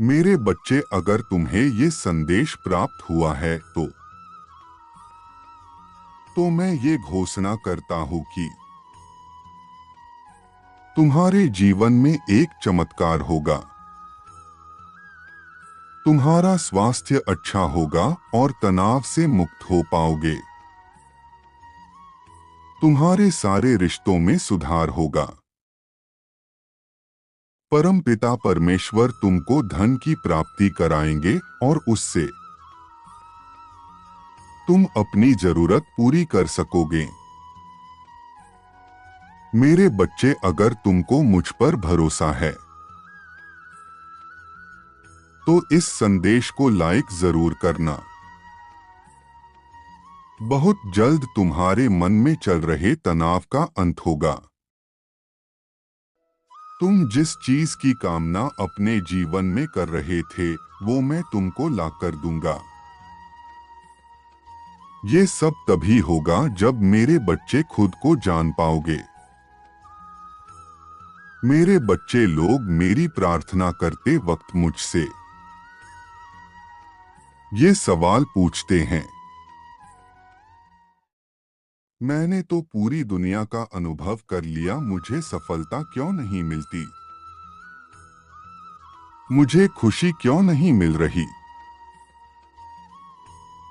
मेरे बच्चे, अगर तुम्हें ये संदेश प्राप्त हुआ है तो मैं ये घोषणा करता हूँ कि तुम्हारे जीवन में एक चमत्कार होगा। तुम्हारा स्वास्थ्य अच्छा होगा और तनाव से मुक्त हो पाओगे। तुम्हारे सारे रिश्तों में सुधार होगा। परमपिता परमेश्वर तुमको धन की प्राप्ति कराएंगे और उससे तुम अपनी जरूरत पूरी कर सकोगे। मेरे बच्चे, अगर तुमको मुझ पर भरोसा है तो इस संदेश को लाइक जरूर करना। बहुत जल्द तुम्हारे मन में चल रहे तनाव का अंत होगा। तुम जिस चीज की कामना अपने जीवन में कर रहे थे वो मैं तुमको ला कर दूंगा। ये सब तभी होगा जब मेरे बच्चे खुद को जान पाओगे। मेरे बच्चे, लोग मेरी प्रार्थना करते वक्त मुझसे ये सवाल पूछते हैं, मैंने तो पूरी दुनिया का अनुभव कर लिया, मुझे सफलता क्यों नहीं मिलती? मुझे खुशी क्यों नहीं मिल रही?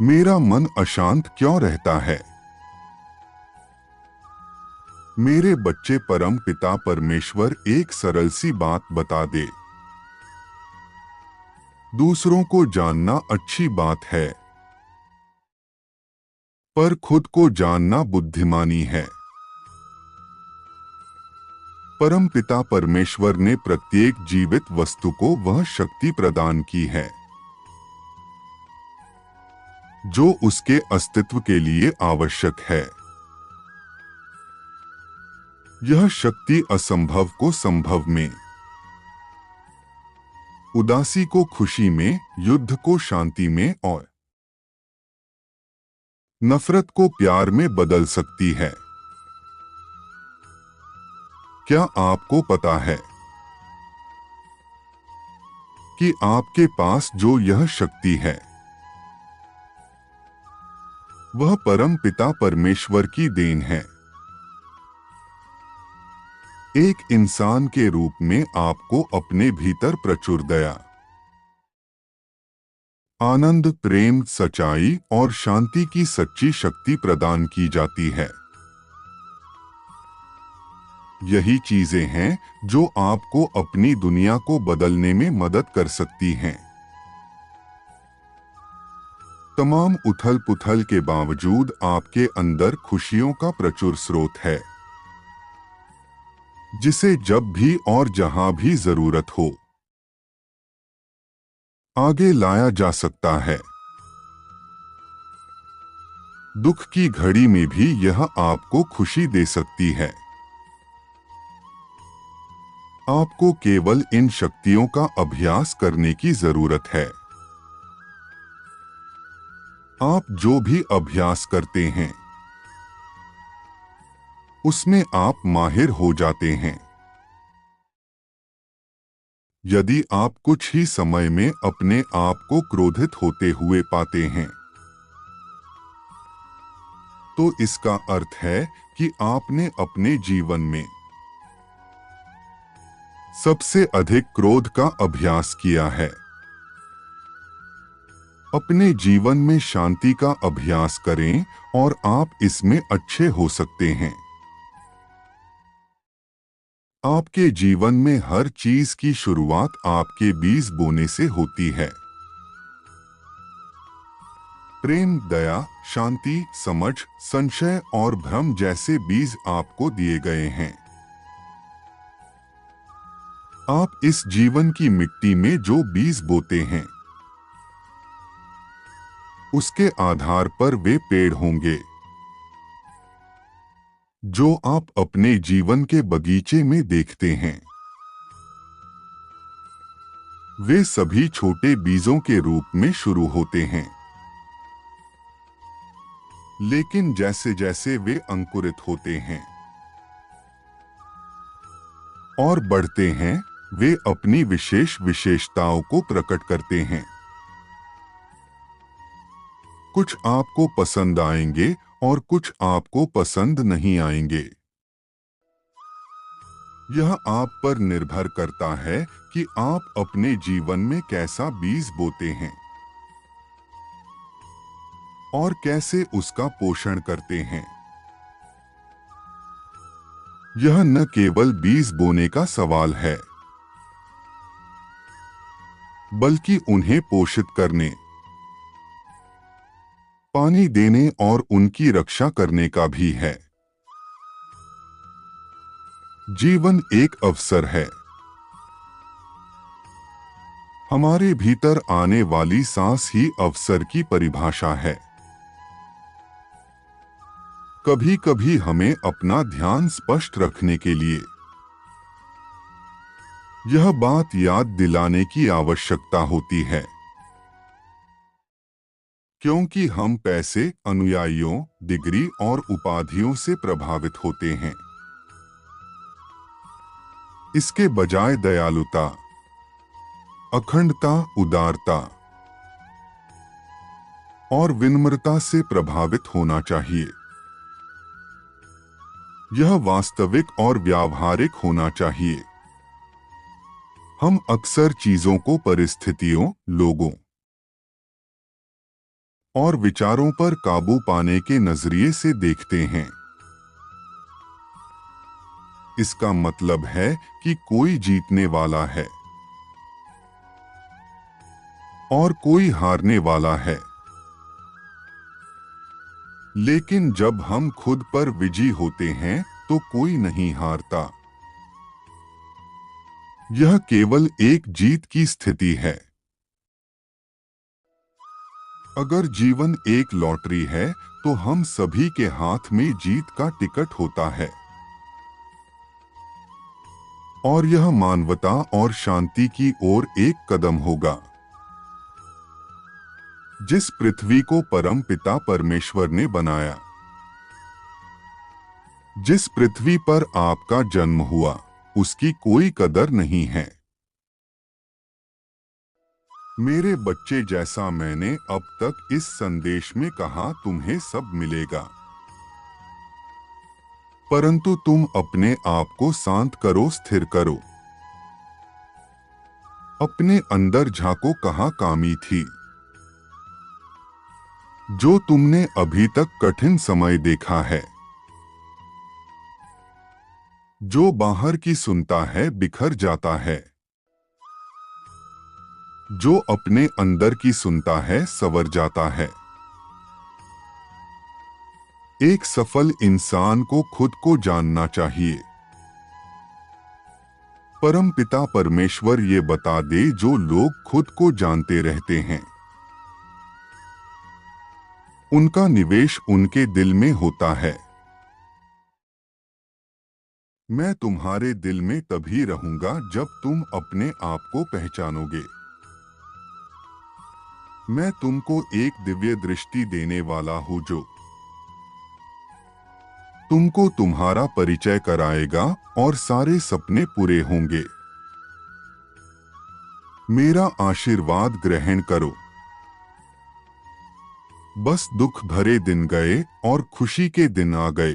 मेरा मन अशांत क्यों रहता है? मेरे बच्चे, परम पिता परमेश्वर एक सरल सी बात बता दे। दूसरों को जानना अच्छी बात है, पर खुद को जानना बुद्धिमानी है। परम पिता परमेश्वर ने प्रत्येक जीवित वस्तु को वह शक्ति प्रदान की है जो उसके अस्तित्व के लिए आवश्यक है। यह शक्ति असंभव को संभव में, उदासी को खुशी में, युद्ध को शांति में और नफरत को प्यार में बदल सकती है। क्या आपको पता है कि आपके पास जो यह शक्ति है वह परम पिता परमेश्वर की देन है। एक इंसान के रूप में आपको अपने भीतर प्रचुर दया, आनंद, प्रेम, सच्चाई और शांति की सच्ची शक्ति प्रदान की जाती है। यही चीजें हैं जो आपको अपनी दुनिया को बदलने में मदद कर सकती हैं। तमाम उथल पुथल के बावजूद आपके अंदर खुशियों का प्रचुर स्रोत है जिसे जब भी और जहां भी जरूरत हो आगे लाया जा सकता है। दुख की घड़ी में भी यह आपको खुशी दे सकती है। आपको केवल इन शक्तियों का अभ्यास करने की जरूरत है। आप जो भी अभ्यास करते हैं उसमें आप माहिर हो जाते हैं। यदि आप कुछ ही समय में अपने आप को क्रोधित होते हुए पाते हैं तो इसका अर्थ है कि आपने अपने जीवन में सबसे अधिक क्रोध का अभ्यास किया है। अपने जीवन में शांति का अभ्यास करें और आप इसमें अच्छे हो सकते हैं। आपके जीवन में हर चीज की शुरुआत आपके बीज बोने से होती है। प्रेम, दया, शांति, समझ, संशय और भ्रम जैसे बीज आपको दिए गए हैं। आप इस जीवन की मिट्टी में जो बीज बोते हैं उसके आधार पर वे पेड़ होंगे जो आप अपने जीवन के बगीचे में देखते हैं। वे सभी छोटे बीजों के रूप में शुरू होते हैं, लेकिन जैसे जैसे वे अंकुरित होते हैं और बढ़ते हैं वे अपनी विशेष विशेषताओं को प्रकट करते हैं। कुछ आपको पसंद आएंगे और कुछ आपको पसंद नहीं आएंगे। यह आप पर निर्भर करता है कि आप अपने जीवन में कैसा बीज बोते हैं और कैसे उसका पोषण करते हैं। यह न केवल बीज बोने का सवाल है, बल्कि उन्हें पोषित करने, पानी देने और उनकी रक्षा करने का भी है। जीवन एक अवसर है। हमारे भीतर आने वाली सांस ही अवसर की परिभाषा है। कभी कभी हमें अपना ध्यान स्पष्ट रखने के लिए यह बात याद दिलाने की आवश्यकता होती है, क्योंकि हम पैसे, अनुयायियों, डिग्री और उपाधियों से प्रभावित होते हैं। इसके बजाय दयालुता, अखंडता, उदारता और विनम्रता से प्रभावित होना चाहिए। यह वास्तविक और व्यावहारिक होना चाहिए। हम अक्सर चीजों को परिस्थितियों, लोगों और विचारों पर काबू पाने के नजरिए से देखते हैं। इसका मतलब है कि कोई जीतने वाला है और कोई हारने वाला है। लेकिन जब हम खुद पर विजयी होते हैं तो कोई नहीं हारता। यह केवल एक जीत की स्थिति है। अगर जीवन एक लॉटरी है तो हम सभी के हाथ में जीत का टिकट होता है, और यह मानवता और शांति की ओर एक कदम होगा। जिस पृथ्वी को परमपिता परमेश्वर ने बनाया, जिस पृथ्वी पर आपका जन्म हुआ, उसकी कोई कदर नहीं है। मेरे बच्चे, जैसा मैंने अब तक इस संदेश में कहा, तुम्हें सब मिलेगा, परंतु तुम अपने आप को शांत करो, स्थिर करो। अपने अंदर झांको, कहाँ कमी थी जो तुमने अभी तक कठिन समय देखा है। जो बाहर की सुनता है बिखर जाता है, जो अपने अंदर की सुनता है संवर जाता है। एक सफल इंसान को खुद को जानना चाहिए। परमपिता परमेश्वर ये बता दे, जो लोग खुद को जानते रहते हैं उनका निवेश उनके दिल में होता है। मैं तुम्हारे दिल में तभी रहूंगा जब तुम अपने आप को पहचानोगे। मैं तुमको एक दिव्य दृष्टि देने वाला हूं जो तुमको तुम्हारा परिचय कराएगा और सारे सपने पूरे होंगे। मेरा आशीर्वाद ग्रहण करो। बस दुख भरे दिन गए और खुशी के दिन आ गए।